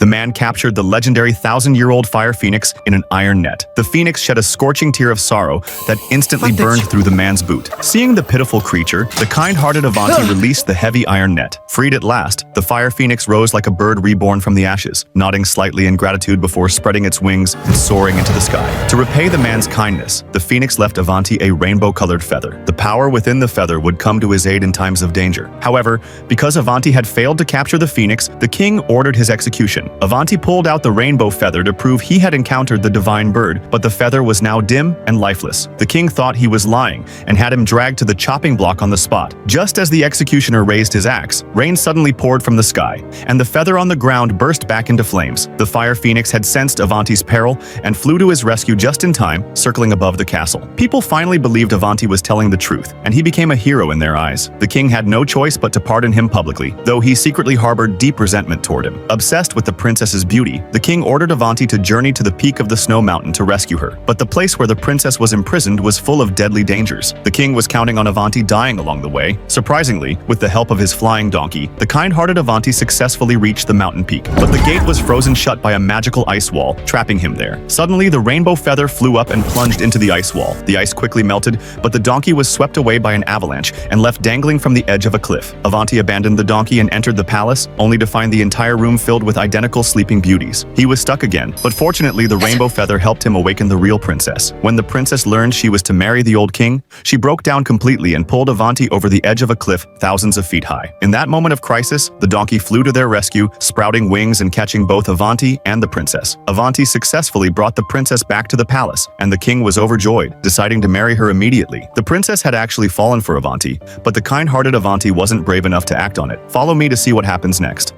The man captured the legendary 1,000-year-old fire phoenix in an iron net. The phoenix shed a scorching tear of sorrow that instantly burned through the man's boot. Seeing the pitiful creature, the kind-hearted Avanti released the heavy iron net. Freed at last, the fire phoenix rose like a bird reborn from the ashes, nodding slightly in gratitude before spreading its wings and soaring into the sky. To repay the man's kindness, the phoenix left Avanti a rainbow-colored feather. The power within the feather would come to his aid in times of danger. However, because Avanti had failed to capture the phoenix, the king ordered his execution. Avanti pulled out the rainbow feather to prove he had encountered the divine bird, but the feather was now dim and lifeless. The king thought he was lying and had him dragged to the chopping block on the spot. Just as the executioner raised his axe, rain suddenly poured from the sky, and the feather on the ground burst back into flames. The fire phoenix had sensed Avanti's peril and flew to his rescue just in time, circling above the castle. People finally believed Avanti was telling the truth, and he became a hero in their eyes. The king had no choice but to pardon him publicly, though he secretly harbored deep resentment toward him. Obsessed with the princess's beauty, the king ordered Avanti to journey to the peak of the snow mountain to rescue her. But the place where the princess was imprisoned was full of deadly dangers. The king was counting on Avanti dying along the way. Surprisingly, with the help of his flying donkey, the kind-hearted Avanti successfully reached the mountain peak. But the gate was frozen shut by a magical ice wall, trapping him there. Suddenly, the rainbow feather flew up and plunged into the ice wall. The ice quickly melted, but the donkey was swept away by an avalanche and left dangling from the edge of a cliff. Avanti abandoned the donkey and entered the palace, only to find the entire room filled with identical sleeping beauties. He was stuck again, but fortunately the rainbow feather helped him awaken the real princess. When the princess learned she was to marry the old king, she broke down completely and pulled Avanti over the edge of a cliff thousands of feet high. In that moment of crisis, the donkey flew to their rescue, sprouting wings and catching both Avanti and the princess. Avanti successfully brought the princess back to the palace, and the king was overjoyed, deciding to marry her immediately. The princess had actually fallen for Avanti, but the kind-hearted Avanti wasn't brave enough to act on it. Follow me to see what happens next.